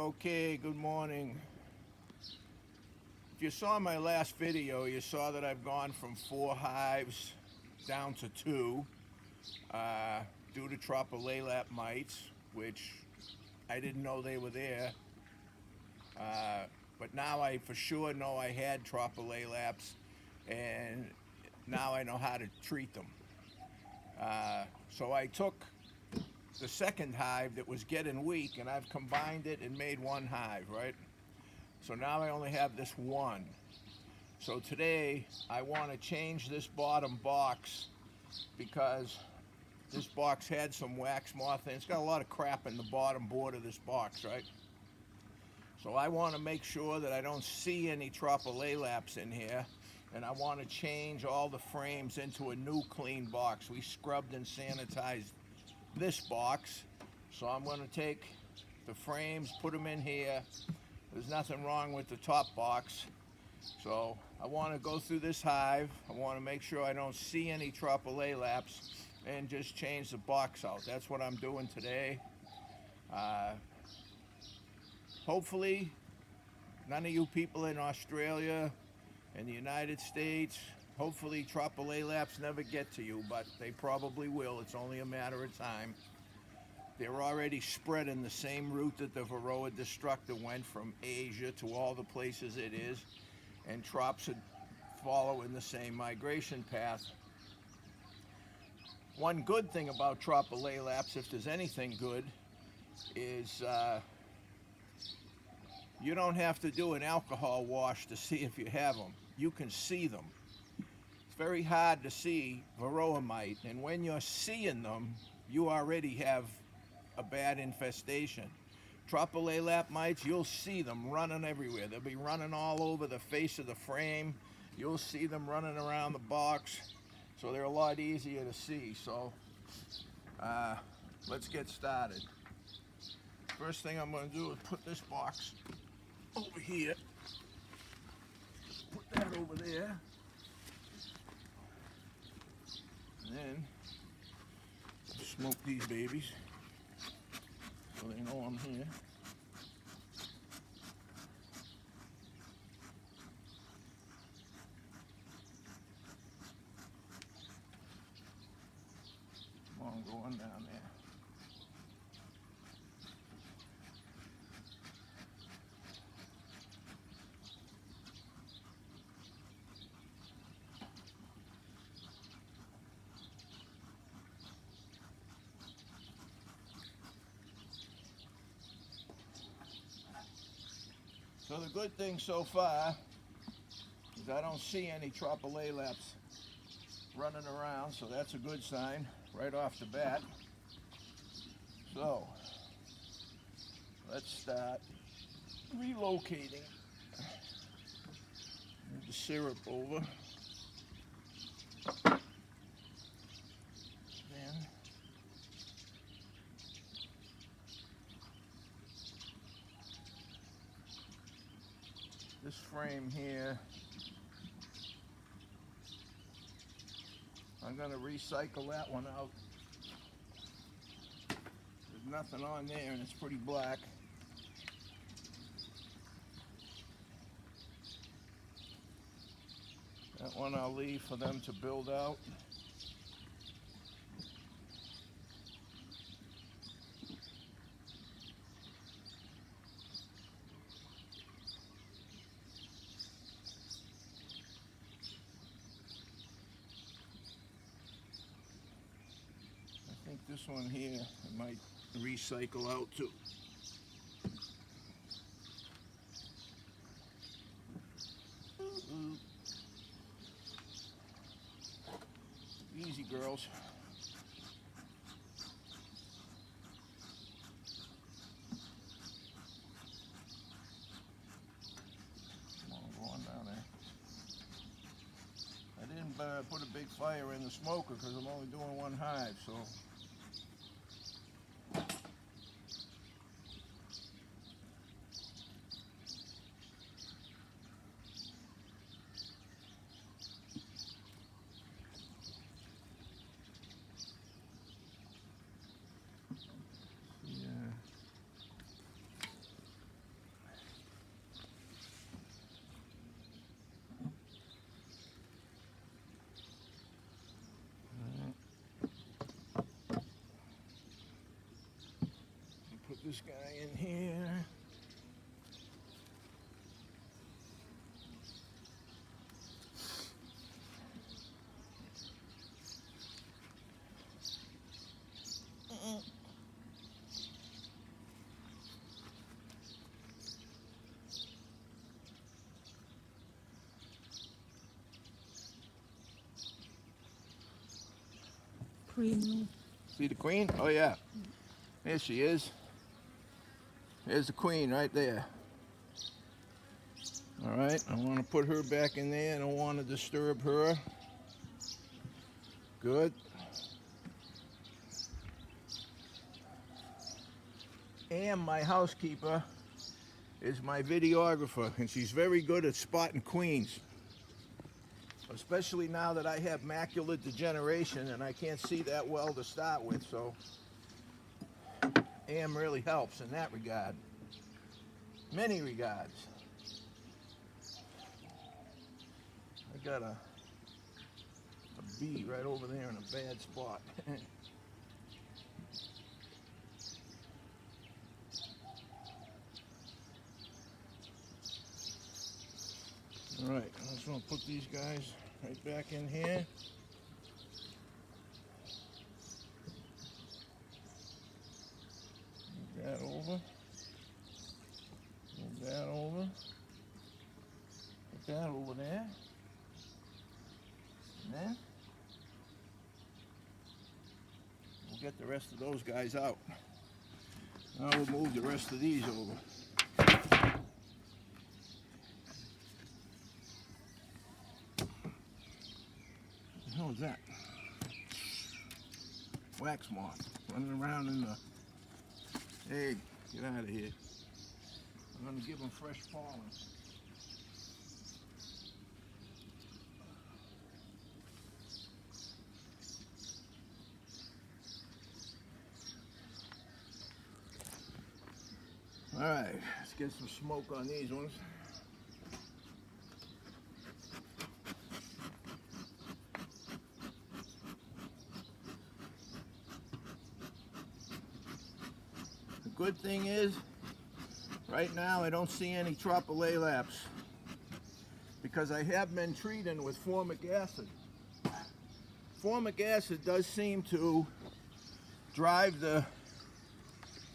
Okay, good morning. If you saw my last video, you saw that I've gone from 4 hives down to 2 uh, due to Tropilaelap mites, which I didn't know they were there. But now I for sure know I had Tropilaelaps, and now I know how to treat them. So I took the second hive that was getting weak and I've combined it and made one hive, right? So now I only have this one. So today I want to change this bottom box because this box had some wax moth in it. It's got a lot of crap in the bottom board of this box, right? So I want to make sure that I don't see any Tropilaelaps in here, and I want to change all the frames into a new clean box. We scrubbed and sanitized this box, so I'm going to take the frames, put them in here. There's nothing wrong with the top box. So I want to go through this hive. I want to make sure I don't see any Tropilaelaps and just change the box out. That's what I'm doing today. Hopefully none of you people in Australia and the United States, hopefully Tropilaelaps never get to you, but they probably will. It's only a matter of time. They're already spreading the same route that the Varroa destructor went from Asia to all the places it is, and Trops are following the same migration path. One good thing about Tropilaelaps, if there's anything good, is you don't have to do an alcohol wash to see if you have them. You can see them. It's very hard to see Varroa mite, and when you're seeing them, you already have a bad infestation. Tropilaelap mites, you'll see them running everywhere. They'll be running all over the face of the frame. You'll see them running around the box, so they're a lot easier to see. So let's get started. First thing I'm going to do is put this box over here. Put that over there. And then smoke these babies so they know I'm here. Come on, go on down there. So the good thing so far is I don't see any Tropilaelaps running around, so that's a good sign right off the bat. So let's start relocating. Move the syrup over. Then this frame here, I'm going to recycle that one out. There's nothing on there and it's pretty black. That one I'll leave for them to build out. I think this one here I might recycle out too. Easy, girls. Come on, go on down there. I didn't put a big fire in the smoker because I'm only doing one hive, so. this guy in here. Queen. See the queen? Oh yeah. There she is. There's the queen right there. All right, I want to put her back in there. I don't want to disturb her. Good. And my housekeeper is my videographer, and she's very good at spotting queens. Especially now that I have macular degeneration and I can't see that well to start with, so Am really helps in that regard. Many regards. I got a bee right over there in a bad spot. Alright, I just want to put these guys right back in here. Move that over. Move that over. Put that over there. And then we'll get the rest of those guys out. Now we'll move the rest of these over. What the hell is that? Wax moth running around in the... Hey, get out of here. I'm going to give them fresh pollen. All right, let's get some smoke on these ones. The good thing is, right now I don't see any Tropilaelaps because I have been treating with formic acid. Formic acid does seem to drive the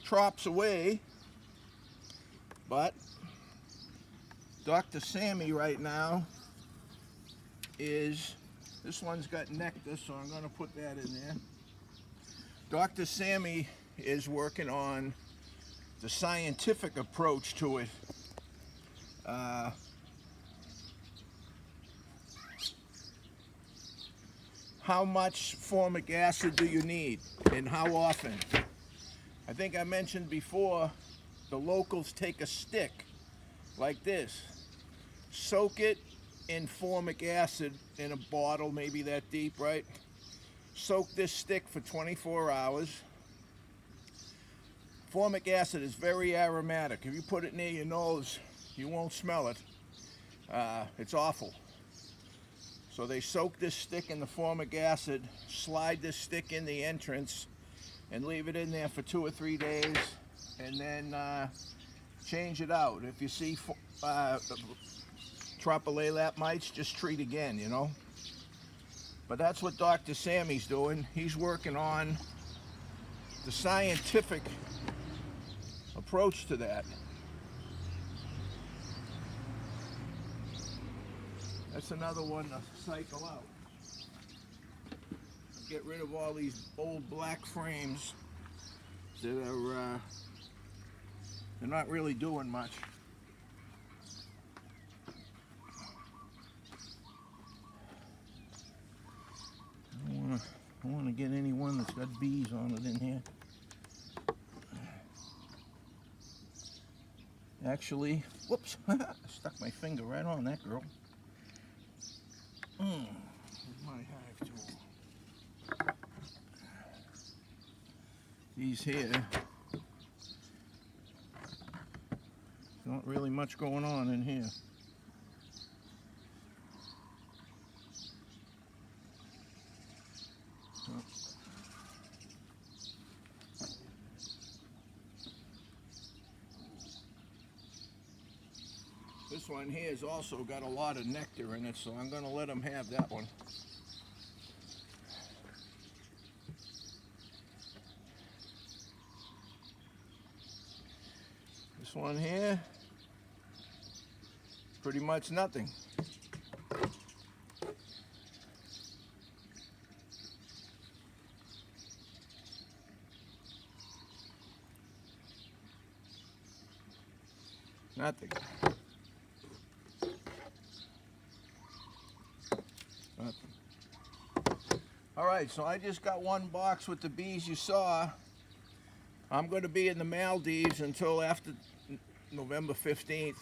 Trops away, but Dr. Sammy right now is, this one's got nectar, so I'm going to put that in there. Dr. Sammy is working on the scientific approach to it. How much formic acid do you need and how often? I think I mentioned before, the locals take a stick like this, soak it in formic acid in a bottle, maybe that deep, right? Soak this stick for 24 hours. Formic acid is very aromatic. If you put it near your nose, you won't smell it. It's awful. So they soak this stick in the formic acid, slide this stick in the entrance, and leave it in there for 2 or 3 days, and then change it out. If you see Tropilaelap mites, just treat again, you know. But that's what Dr. Sammy's doing. He's working on the scientific approach to that. That's another one to cycle out. Get rid of all these old black frames that are they're not really doing much. I don't want to get any one that's got bees on it in here. Actually, whoops, I stuck my finger right on that girl. Here's my hive tool. These here, not really much going on in here. This one here has also got a lot of nectar in it, so I'm going to let him have that one. This one here, pretty much nothing. Nothing. Nothing. All right, so I just got one box with the bees you saw. I'm going to be in the Maldives until after November 15th.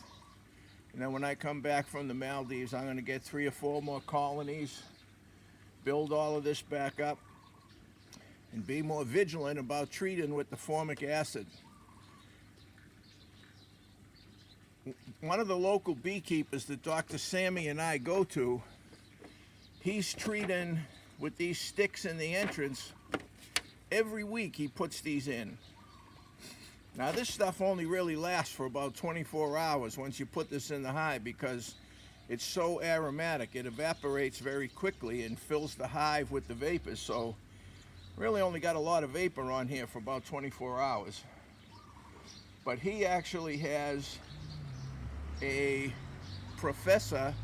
And then when I come back from the Maldives, I'm going to get 3 or 4 more colonies, build all of this back up, and be more vigilant about treating with the formic acid. One of the local beekeepers that Dr. Sammy and I go to, he's treating with these sticks in the entrance. Every week he puts these in. Now this stuff only really lasts for about 24 hours once you put this in the hive, because it's so aromatic. It evaporates very quickly and fills the hive with the vapors. So really only got a lot of vapor on here for about 24 hours. But he actually has a professor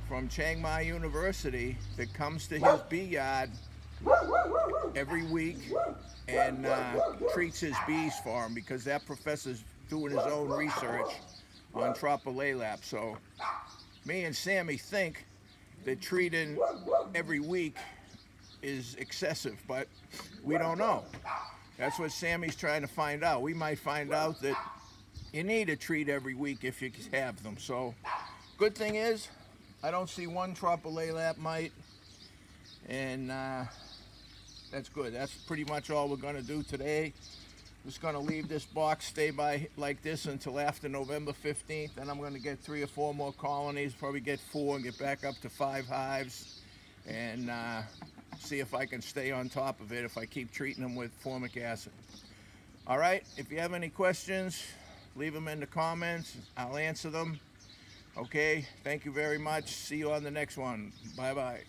from Chiang Mai University that comes to his bee yard every week and treats his bees for him, because that professor's doing his own research on Tropilaelap. So me and Sammy think that treating every week is excessive, but we don't know. That's what Sammy's trying to find out. We might find out that you need to treat every week if you have them. So good thing is I don't see one Tropilaelap mite, and that's good. That's pretty much all we're going to do today. Just going to leave this box stay by like this until after November 15th. Then I'm going to get 3 or 4 more colonies, probably get 4 and get back up to 5 hives, and see if I can stay on top of it if I keep treating them with formic acid. All right, if you have any questions, leave them in the comments. I'll answer them. Okay, thank you very much. See you on the next one. Bye-bye.